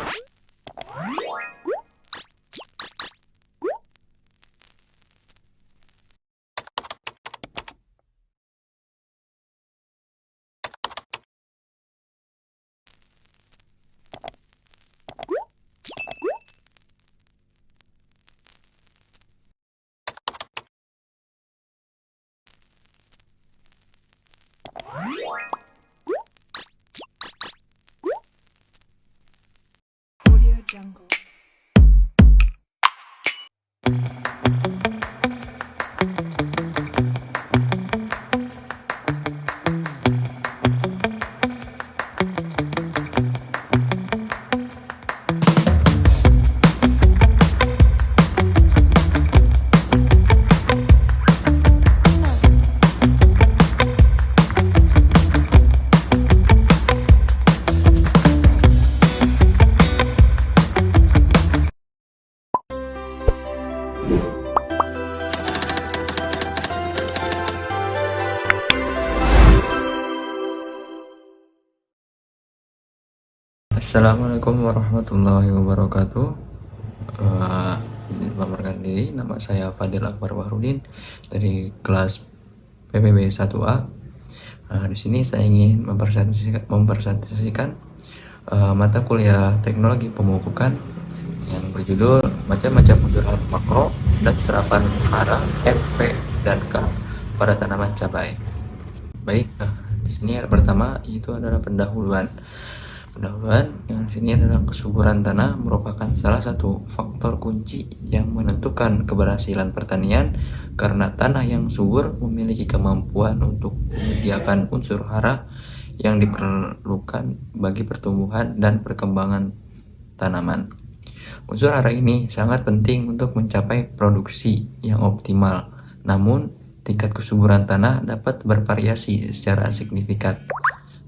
Audio Jungle. Assalamualaikum warahmatullahi wabarakatuh. Melaporkan diri, nama saya Fadil Akbar Wahrudin dari kelas PPB 1A. Di sini saya ingin mempresentasikan mata kuliah teknologi pemupukan yang berjudul macam-macam unsur hara makro dan serapan hara NP dan K pada tanaman cabai. Baik, di sini yang pertama itu adalah pendahuluan. Pendahuluan yang di sini adalah kesuburan tanah merupakan salah satu faktor kunci yang menentukan keberhasilan pertanian karena tanah yang subur memiliki kemampuan untuk menyediakan unsur hara yang diperlukan bagi pertumbuhan dan perkembangan tanaman. Unsur hara ini sangat penting untuk mencapai produksi yang optimal, namun tingkat kesuburan tanah dapat bervariasi secara signifikan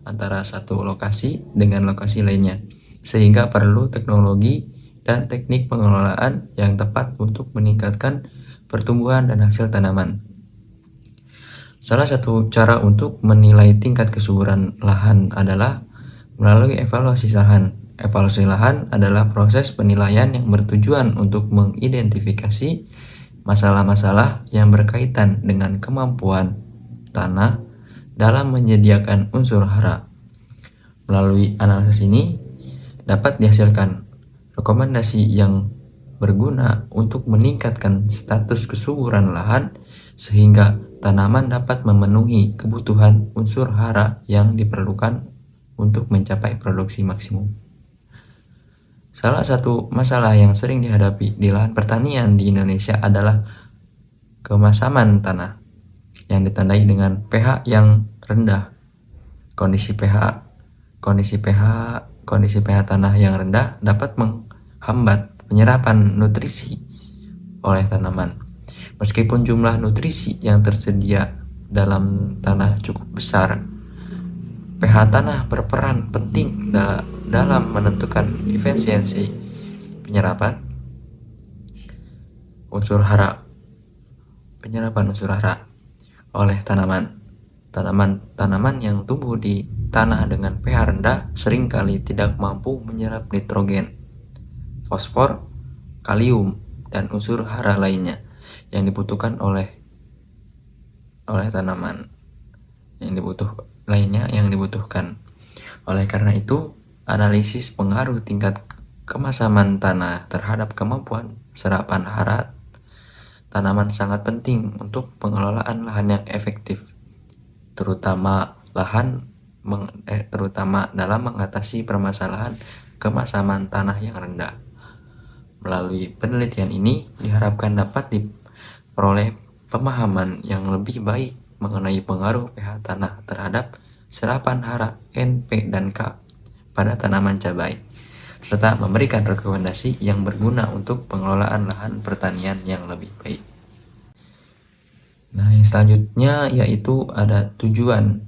antara satu lokasi dengan lokasi lainnya, sehingga perlu teknologi dan teknik pengelolaan yang tepat untuk meningkatkan pertumbuhan dan hasil tanaman. Salah satu cara untuk menilai tingkat kesuburan lahan adalah melalui evaluasi lahan. Evaluasi lahan adalah proses penilaian yang bertujuan untuk mengidentifikasi masalah-masalah yang berkaitan dengan kemampuan tanah dalam menyediakan unsur hara. Melalui analisis ini dapat dihasilkan rekomendasi yang berguna untuk meningkatkan status kesuburan lahan sehingga tanaman dapat memenuhi kebutuhan unsur hara yang diperlukan untuk mencapai produksi maksimum. Salah satu masalah yang sering dihadapi di lahan pertanian di Indonesia adalah kemasaman tanah yang ditandai dengan pH yang rendah. Kondisi pH tanah yang rendah dapat menghambat penyerapan nutrisi oleh tanaman. Meskipun jumlah nutrisi yang tersedia dalam tanah cukup besar, pH tanah berperan penting dalam menentukan efisiensi penyerapan unsur hara oleh tanaman. Tanaman yang tumbuh di tanah dengan pH rendah seringkali tidak mampu menyerap nitrogen, fosfor, kalium, dan unsur hara lainnya yang dibutuhkan oleh tanaman yang dibutuhkan. Oleh karena itu, analisis pengaruh tingkat kemasaman tanah terhadap kemampuan serapan hara tanaman sangat penting untuk pengelolaan lahan yang efektif, terutama dalam mengatasi permasalahan kemasaman tanah yang rendah. Melalui penelitian ini diharapkan dapat diperoleh pemahaman yang lebih baik mengenai pengaruh pH tanah terhadap serapan hara NP dan K pada tanaman cabai, serta memberikan rekomendasi yang berguna untuk pengelolaan lahan pertanian yang lebih baik. Nah, yang selanjutnya yaitu ada tujuan.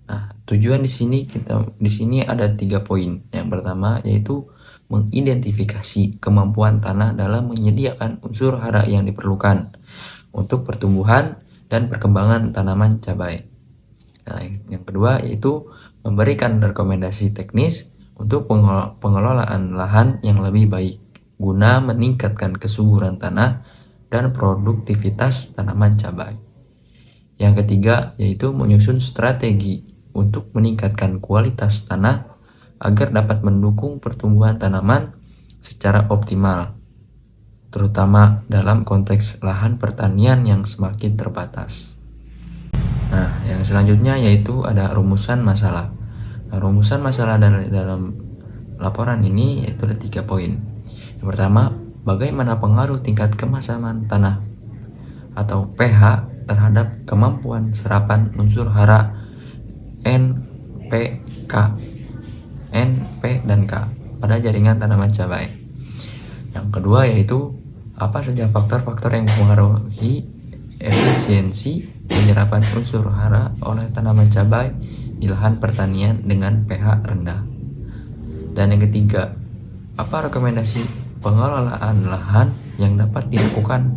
Nah, tujuan di sini ada 3 poin. Yang pertama yaitu mengidentifikasi kemampuan tanah dalam menyediakan unsur hara yang diperlukan untuk pertumbuhan dan perkembangan tanaman cabai. Nah, yang kedua yaitu memberikan rekomendasi teknis untuk pengelolaan lahan yang lebih baik guna meningkatkan kesuburan tanah dan produktivitas tanaman cabai. Yang ketiga yaitu menyusun strategi untuk meningkatkan kualitas tanah agar dapat mendukung pertumbuhan tanaman secara optimal, terutama dalam konteks lahan pertanian yang semakin terbatas. Nah, yang selanjutnya yaitu ada rumusan masalah. Nah, rumusan masalah dalam laporan ini yaitu ada 3 poin. Yang pertama, bagaimana pengaruh tingkat kemasaman tanah atau pH terhadap kemampuan serapan unsur hara N, P, K, N, P, dan K pada jaringan tanaman cabai. Yang kedua yaitu apa saja faktor-faktor yang mempengaruhi efisiensi penyerapan unsur hara oleh tanaman cabai di lahan pertanian dengan pH rendah. Dan yang ketiga, apa rekomendasi pengelolaan lahan yang dapat dilakukan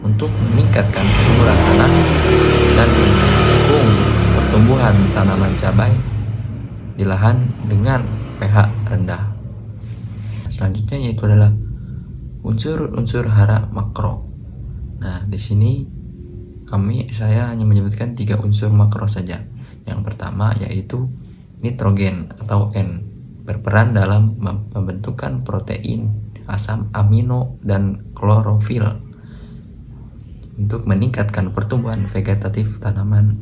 untuk meningkatkan kesuburan tanah dan mendukung pertumbuhan tanaman cabai di lahan dengan pH rendah. Selanjutnya yaitu adalah unsur-unsur hara makro. Nah, di sini saya hanya menyebutkan 3 unsur makro saja. Yang pertama yaitu nitrogen atau N, berperan dalam pembentukan protein, asam amino, dan klorofil untuk meningkatkan pertumbuhan vegetatif tanaman.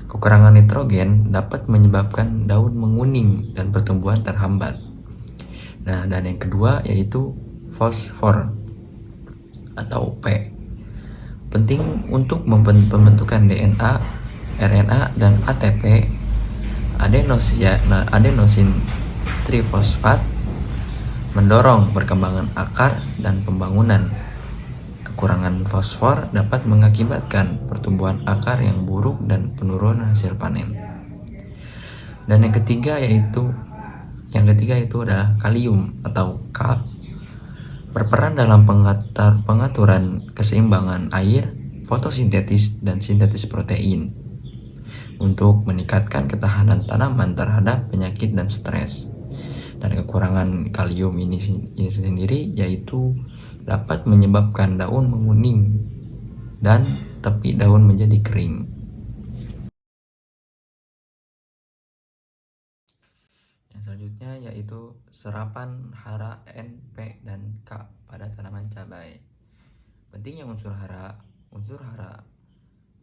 Kekurangan nitrogen dapat menyebabkan daun menguning dan pertumbuhan terhambat. Nah, dan yang kedua yaitu fosfor atau P, penting untuk pembentukan DNA, RNA, dan ATP, adenosin trifosfat, mendorong perkembangan akar dan pembangunan. Kekurangan fosfor dapat mengakibatkan pertumbuhan akar yang buruk dan penurunan hasil panen. Dan yang ketiga yaitu adalah kalium atau K, berperan dalam pengaturan keseimbangan air, fotosintesis, dan sintetis protein untuk meningkatkan ketahanan tanaman terhadap penyakit dan stres. Dan kekurangan kalium ini sendiri yaitu dapat menyebabkan daun menguning dan tepi daun menjadi kering. Yang selanjutnya yaitu serapan hara N, P, dan K pada tanaman cabai. Pentingnya unsur hara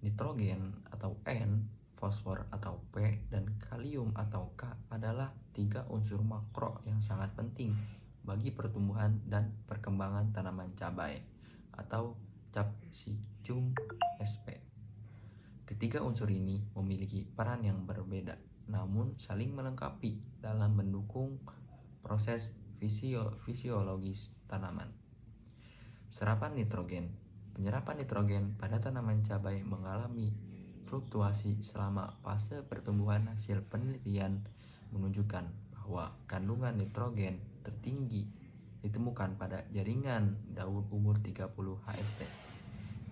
nitrogen atau N, fosfor atau P, dan kalium atau K adalah 3 unsur makro yang sangat penting bagi pertumbuhan dan perkembangan tanaman cabai atau Capsicum sp. Ketiga unsur ini memiliki peran yang berbeda namun saling melengkapi dalam mendukung proses fisiologis tanaman. Serapan nitrogen. Penyerapan nitrogen pada tanaman cabai mengalami fluktuasi selama fase pertumbuhan. Hasil penelitian menunjukkan bahwa kandungan nitrogen tertinggi ditemukan pada jaringan daun umur 30 HST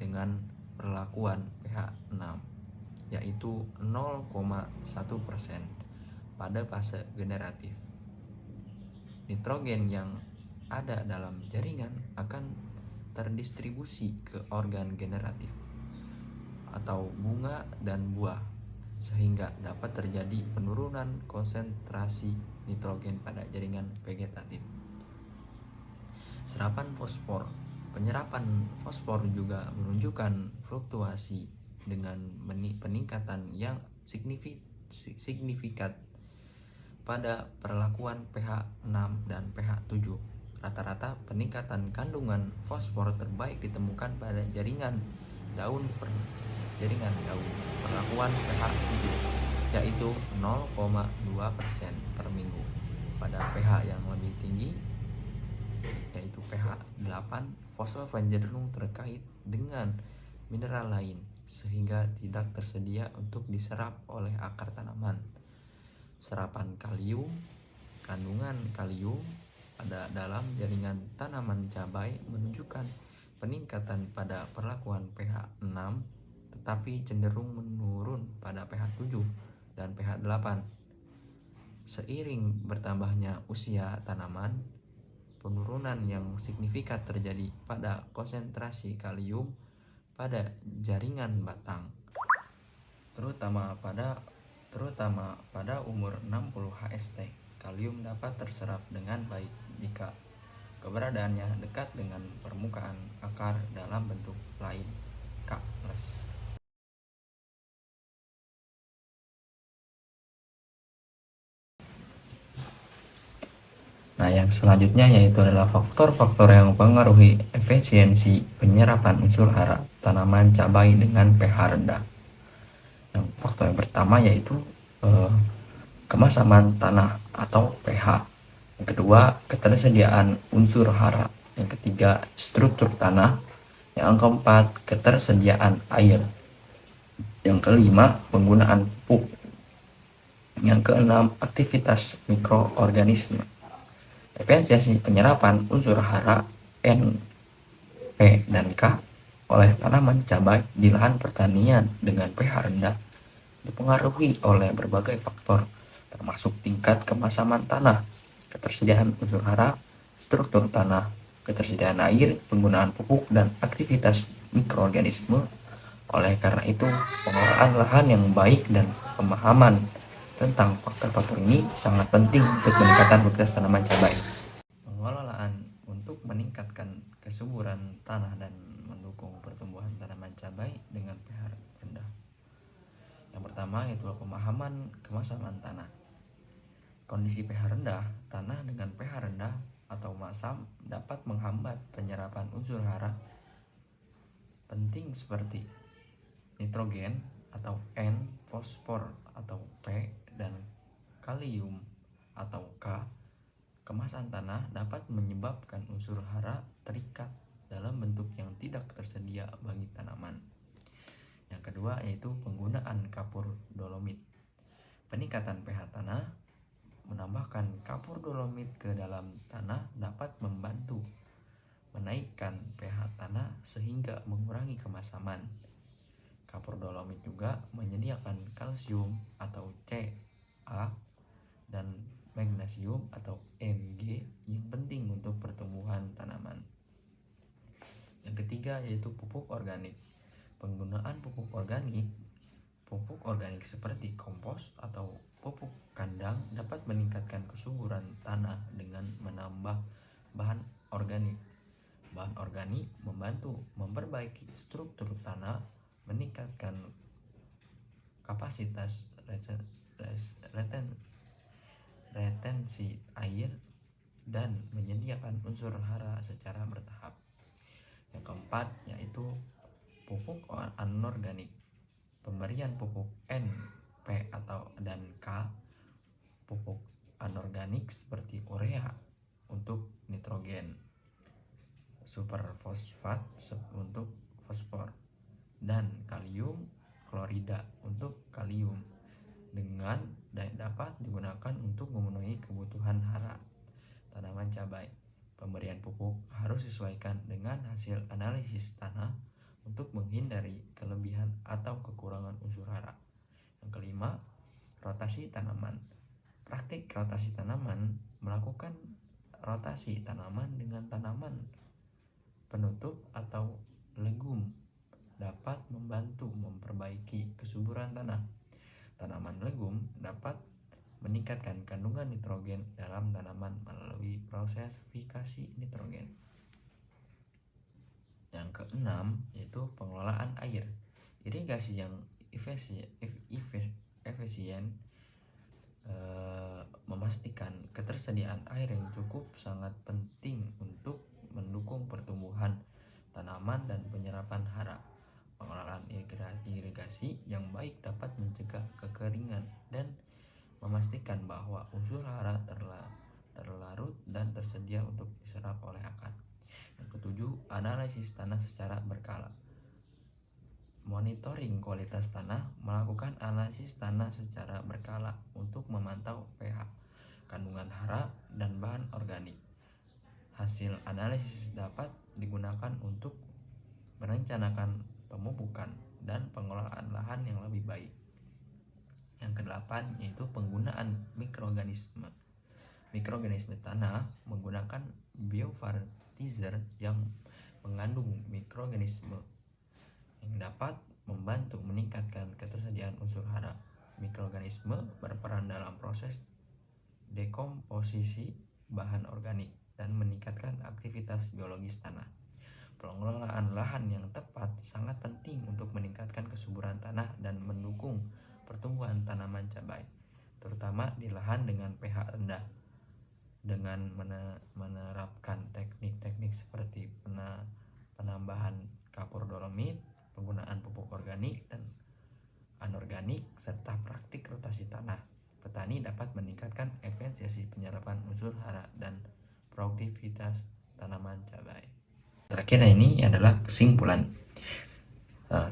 dengan perlakuan pH 6, yaitu 0,1% pada fase generatif. Nitrogen yang ada dalam jaringan akan terdistribusi ke organ generatif atau bunga dan buah, sehingga dapat terjadi penurunan konsentrasi nitrogen pada jaringan vegetatif. Serapan fosfor. Penyerapan fosfor juga menunjukkan fluktuasi dengan peningkatan yang signifikan pada perlakuan pH 6 dan pH 7. Rata-rata peningkatan kandungan fosfor terbaik ditemukan pada jaringan daun perlakuan pH 7, yaitu 0,2% per minggu. Pada pH yang lebih tinggi yaitu pH 8, fosfor cenderung terkait dengan mineral lain sehingga tidak tersedia untuk diserap oleh akar tanaman. Serapan kalium. Kandungan kalium pada dalam jaringan tanaman cabai menunjukkan peningkatan pada perlakuan pH 6 tetapi cenderung menurun pada pH 7 dan pH 8. Seiring bertambahnya usia tanaman, penurunan yang signifikan terjadi pada konsentrasi kalium pada jaringan batang, terutama pada umur 60 HST. Kalium dapat terserap dengan baik jika keberadaannya dekat dengan permukaan akar dalam bentuk lain K+. Nah, yang selanjutnya yaitu adalah faktor-faktor yang mempengaruhi efisiensi penyerapan unsur hara tanaman cabai dengan pH rendah. Yang faktor yang pertama yaitu kemasaman tanah atau pH. Yang kedua, ketersediaan unsur hara. Yang ketiga, struktur tanah. Yang keempat, ketersediaan air. Yang kelima, penggunaan pupuk. Yang keenam, aktivitas mikroorganisme. Efisiensi penyerapan unsur hara N, P, dan K oleh tanaman cabai di lahan pertanian dengan pH rendah dipengaruhi oleh berbagai faktor, termasuk tingkat kemasaman tanah, ketersediaan unsur hara, struktur tanah, ketersediaan air, penggunaan pupuk, dan aktivitas mikroorganisme. Oleh karena itu, pengelolaan lahan yang baik dan pemahaman tentang faktor-faktor ini sangat penting untuk meningkatkan kualitas tanaman cabai. Pengelolaan untuk meningkatkan kesuburan tanah dan mendukung pertumbuhan tanaman cabai dengan pH rendah. Yang pertama yaitu pemahaman kemasaman tanah. Kondisi pH rendah, tanah dengan pH rendah atau masam dapat menghambat penyerapan unsur hara penting seperti nitrogen atau N, fosfor atau P, dan kalium atau K. Kemasan tanah dapat menyebabkan unsur hara terikat dalam bentuk yang tidak tersedia bagi tanaman. Yang kedua yaitu penggunaan kapur dolomit. Peningkatan pH tanah, menambahkan kapur dolomit ke dalam tanah dapat membantu menaikkan pH tanah sehingga mengurangi kemasaman. Kapur dolomit juga menyediakan kalsium atau Ca dan magnesium atau Mg yang penting untuk pertumbuhan tanaman. Yang ketiga yaitu pupuk organik. Penggunaan pupuk organik seperti kompos atau pupuk kandang dapat meningkatkan kesuburan tanah dengan menambah bahan organik. Bahan organik membantu memperbaiki struktur tanah, meningkatkan kapasitas retensi air, dan menyediakan unsur hara secara bertahap. Yang keempat yaitu pupuk anorganik. Pemberian pupuk N, P, dan K, pupuk anorganik seperti urea untuk nitrogen, superfosfat untuk fosfor, dan kalium klorida untuk kalium dengan dapat digunakan untuk memenuhi kebutuhan hara tanaman cabai. Pemberian pupuk harus disesuaikan dengan hasil analisis tanah untuk menghindari kelebihan atau kekurangan unsur hara. Yang kelima, rotasi tanaman. Praktik rotasi tanaman melakukan rotasi tanaman dengan tanaman penutup atau legum dapat membantu memperbaiki kesuburan tanah. Tanaman legum dapat meningkatkan kandungan nitrogen dalam tanaman melalui proses fikasi nitrogen. Yang keenam yaitu pengelolaan air. Irigasi yang efisien memastikan ketersediaan air yang cukup sangat penting untuk mendukung pertumbuhan tanaman dan penyerapan hara. Pengelolaan irigasi yang baik dapat mencegah kekeringan dan memastikan bahwa unsur hara terlarut dan tersedia untuk diserap oleh akar. Yang ketujuh, analisis tanah secara berkala. Monitoring kualitas tanah, melakukan analisis tanah secara berkala untuk memantau pH, kandungan hara, dan bahan organik. Hasil analisis dapat digunakan untuk merencanakan pemupukan dan pengelolaan lahan yang lebih baik. Yang Yang kedelapan yaitu penggunaan mikroorganisme. Mikroorganisme tanah menggunakan biofertilizer yang mengandung mikroorganisme yang dapat membantu meningkatkan ketersediaan unsur hara. Mikroorganisme berperan dalam proses dekomposisi bahan organik dan meningkatkan aktivitas biologis tanah. Pengelolaan lahan yang tepat sangat penting untuk meningkatkan kesuburan tanah dan mendukung pertumbuhan tanaman cabai, terutama di lahan dengan pH rendah. Dengan menerapkan teknik-teknik seperti penambahan kapur dolomit, penggunaan pupuk organik dan anorganik, serta praktik rotasi tanah, petani dapat meningkatkan efisiensi penyerapan unsur hara dan produktivitas tanaman cabai. Terakhir ini adalah kesimpulan.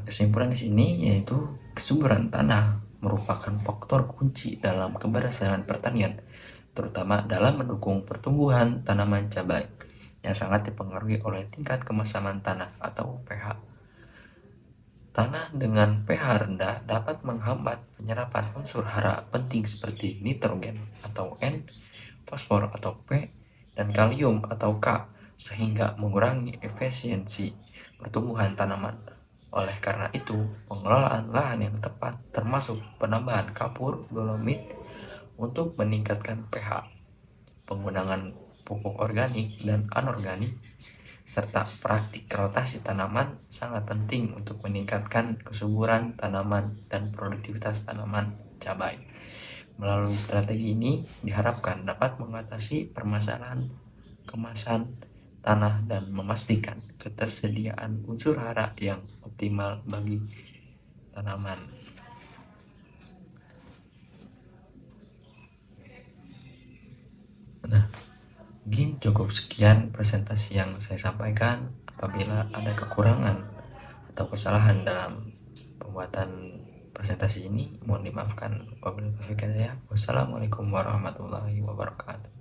Kesimpulan di sini yaitu kesuburan tanah merupakan faktor kunci dalam keberhasilan pertanian, terutama dalam mendukung pertumbuhan tanaman cabai yang sangat dipengaruhi oleh tingkat kemasaman tanah atau pH. Tanah dengan pH rendah dapat menghambat penyerapan unsur hara penting seperti nitrogen atau N, fosfor atau P, dan kalium atau K, sehingga mengurangi efisiensi pertumbuhan tanaman. Oleh karena itu, pengelolaan lahan yang tepat termasuk penambahan kapur dolomit untuk meningkatkan pH, penggunaan pupuk organik dan anorganik, serta praktik rotasi tanaman sangat penting untuk meningkatkan kesuburan tanaman dan produktivitas tanaman cabai. Melalui strategi ini diharapkan dapat mengatasi permasalahan kemasan tanah dan memastikan ketersediaan unsur hara yang optimal bagi tanaman. Nah, mungkin cukup sekian presentasi yang saya sampaikan. Apabila ada kekurangan atau kesalahan dalam pembuatan presentasi ini, mohon dimaafkan. Wabillahi taufiq wal hidayah. Wassalamualaikum warahmatullahi wabarakatuh.